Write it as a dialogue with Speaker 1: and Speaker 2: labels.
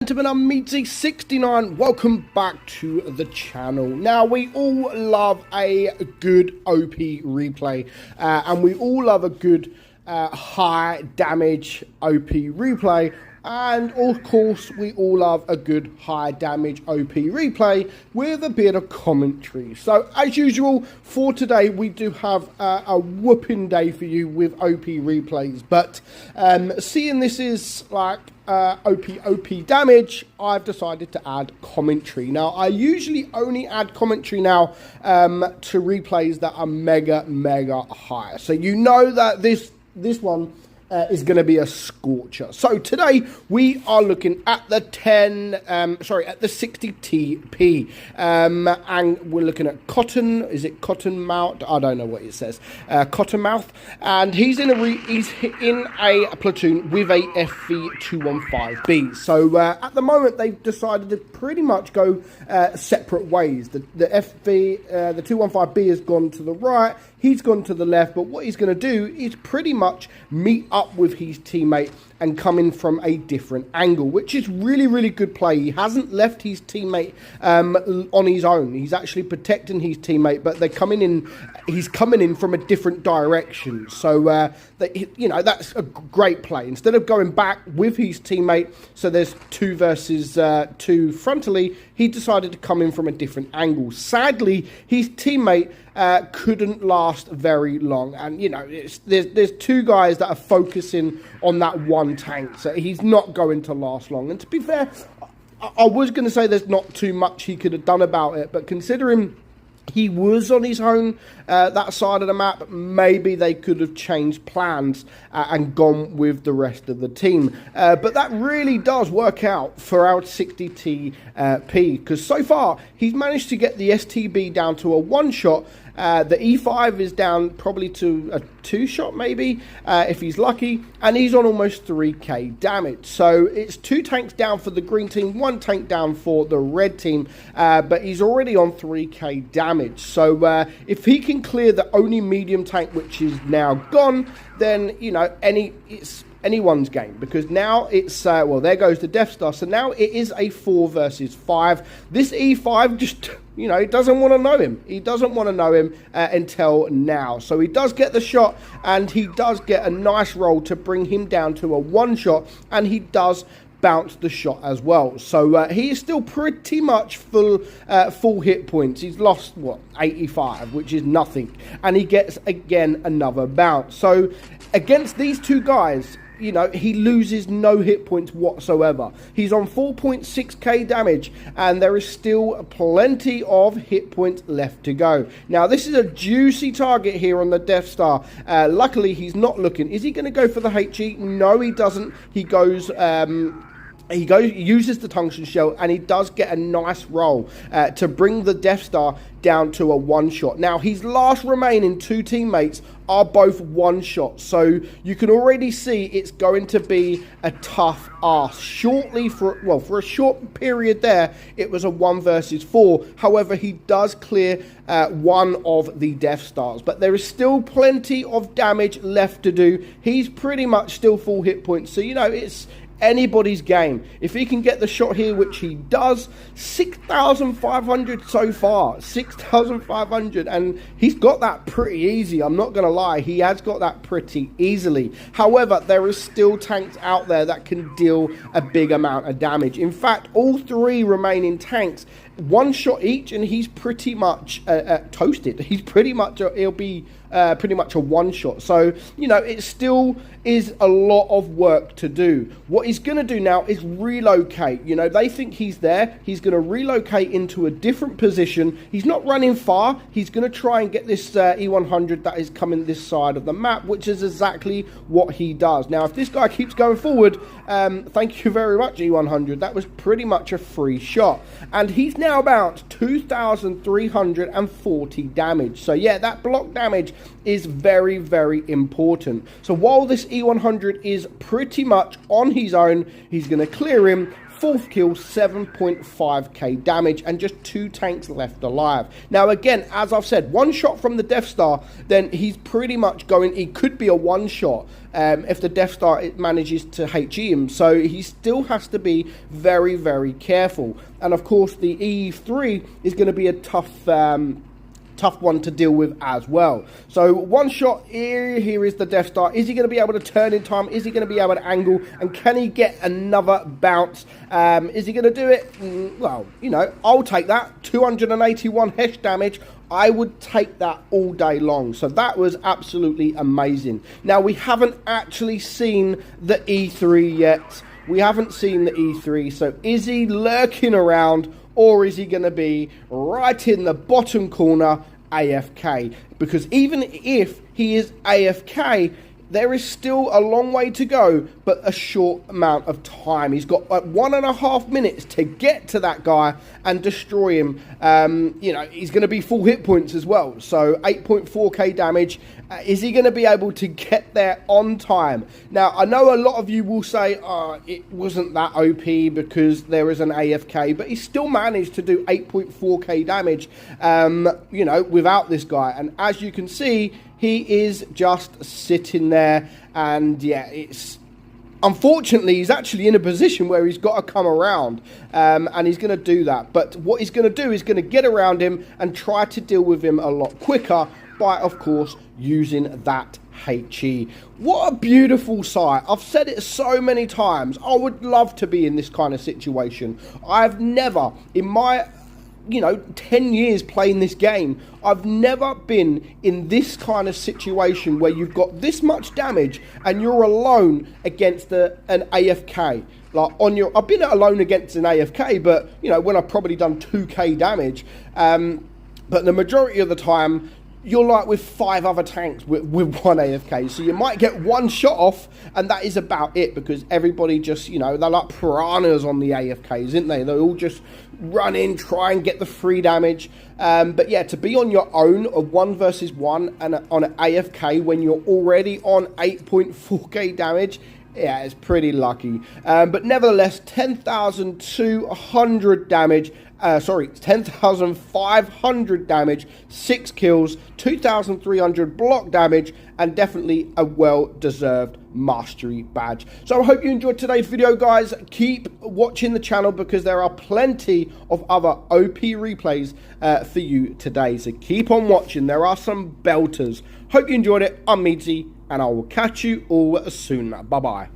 Speaker 1: Gentlemen, I'm meadsyreplays. Welcome back to the channel. Now, we all love a good OP replay, and we all love a good high damage OP replay. And of course, we all love a good high damage OP replay with a bit of commentary. So, as usual, for today, we do have a whooping day for you with OP replays. But seeing this is like OP damage, I've decided to add commentary. Now, I usually only add commentary now to replays that are mega high. So you know that this one is going to be a scorcher. So today we are looking at the 60 TP, and we're looking at Cotton. Is it Cottonmouth? I don't know what it says. Cottonmouth, and he's in a platoon with a FV215B. So at the moment they've decided to pretty much go separate ways. The 215B has gone to the right. He's gone to the left, but what he's going to do is pretty much meet up with his teammate and come in from a different angle, which is really good play. He hasn't left his teammate on his own. He's actually protecting his teammate, but they're coming in. He's coming in from a different direction. So that's a great play. Instead of going back with his teammate, so there's 2 versus 2 frontally, he decided to come in from a different angle. Sadly, his teammate couldn't last very long, and there's 2 guys that are focusing on that one tank, so he's not going to last long. And to be fair, I was going to say there's not too much he could have done about it, but considering he was on his own that side of the map, maybe they could have changed plans and gone with the rest of the team. But that really does work out for our 60 TP, because so far he's managed to get the STB down to a 1-shot. The E5 is down probably to a 2-shot maybe, if he's lucky, and he's on almost 3k damage. So it's 2 tanks down for the green team, 1 tank down for the red team, but he's already on 3k damage. So if he can clear the only medium tank, which is now gone, then it's anyone's game, because now it's well, there goes the Death Star. So now it is a 4 versus 5. This E5 just doesn't want to know him. He doesn't want to know him until now. So he does get the shot, and he does get a nice roll to bring him down to a 1-shot, and he does bounce the shot as well. So he is still pretty much full hit points. He's lost 85, which is nothing, and he gets again another bounce. So against these 2 guys, he loses no hit points whatsoever. He's on 4.6k damage, and there is still plenty of hit points left to go. Now, this is a juicy target here on the Death Star. Luckily, he's not looking. Is he going to go for the HE? No, he doesn't. He goes... He uses the tungsten shell, and he does get a nice roll to bring the Death Star down to a 1-shot. Now, his last remaining 2 teammates are both 1-shots, so you can already see it's going to be a tough ask. Shortly, for a short period there, it was a 1 versus 4. However, he does clear 1 of the Death Stars, but there is still plenty of damage left to do. He's pretty much still full hit points, so it's anybody's game. If he can get the shot here, which he does, 6,500 so far, 6,500, and he's got that pretty easy. I'm not going to lie, he has got that pretty easily. However, there is still tanks out there that can deal a big amount of damage. In fact, all 3 remaining tanks, 1 shot each, and he's pretty much toasted. He's pretty much he'll be pretty much a 1-shot. So it still is a lot of work to do. What he's going to do now is relocate. They think he's there. He's going to relocate into a different position. He's not running far. He's going to try and get this E100 that is coming this side of the map, which is exactly what he does. Now, if this guy keeps going forward, thank you very much, E100. That was pretty much a free shot, and he's now bounced 2,340 damage. So yeah, that block damage is very important. So while this E100 is pretty much on his own, he's going to clear him, 4th kill, 7.5k damage, and just 2 tanks left alive. Now again, as I've said, one shot from the Death Star, then he's pretty much going, he could be a one shot if the Death Star manages to HE him, so he still has to be very, very careful. And of course the E3 is going to be a tough one to deal with as well. So one shot here is the Death Star. Is he going to be able to turn in time? Is he going to be able to angle? And can he get another bounce? Is he going to do it? Well, you know, I'll take that. 281 hesh damage. I would take that all day long. So that was absolutely amazing. Now, we haven't actually seen the E3 yet. We haven't seen the E3. So is he lurking around, or is he going to be right in the bottom corner AFK? Because even if he is AFK, there is still a long way to go, but a short amount of time. He's got like 1.5 minutes to get to that guy and destroy him. You know, he's going to be full hit points as well. So 8.4k damage. Is he going to be able to get there on time? Now, I know a lot of you will say, it wasn't that OP because there is an AFK, but he still managed to do 8.4k damage, you know, without this guy. And as you can see, he is just sitting there, and yeah, it's unfortunately he's actually in a position where he's got to come around, and he's going to do that. But what he's going to do is going to get around him and try to deal with him a lot quicker by, of course, using that HE. What a beautiful sight. I've said it so many times. I would love to be in this kind of situation. I've never, in my 10 years playing this game, I've never been in this kind of situation where you've got this much damage and you're alone against an AFK. Like I've been alone against an AFK, but you know, when I've probably done 2k damage, but the majority of the time you're like with 5 other tanks with one AFK, so you might get one shot off, and that is about it, because everybody just, you know, they're like piranhas on the AFKs, isn't they? They all just run in, try and get the free damage. But yeah, to be on your own, a 1 versus 1 and on an AFK when you're already on 8.4k damage, yeah, it's pretty lucky. But nevertheless, 10,200 damage. 10,500 damage, 6 kills, 2,300 block damage, and definitely a well-deserved mastery badge. So I hope you enjoyed today's video, guys. Keep watching the channel because there are plenty of other OP replays for you today. So keep on watching. There are some belters. Hope you enjoyed it. I'm Meadsy, and I will catch you all soon. Bye-bye.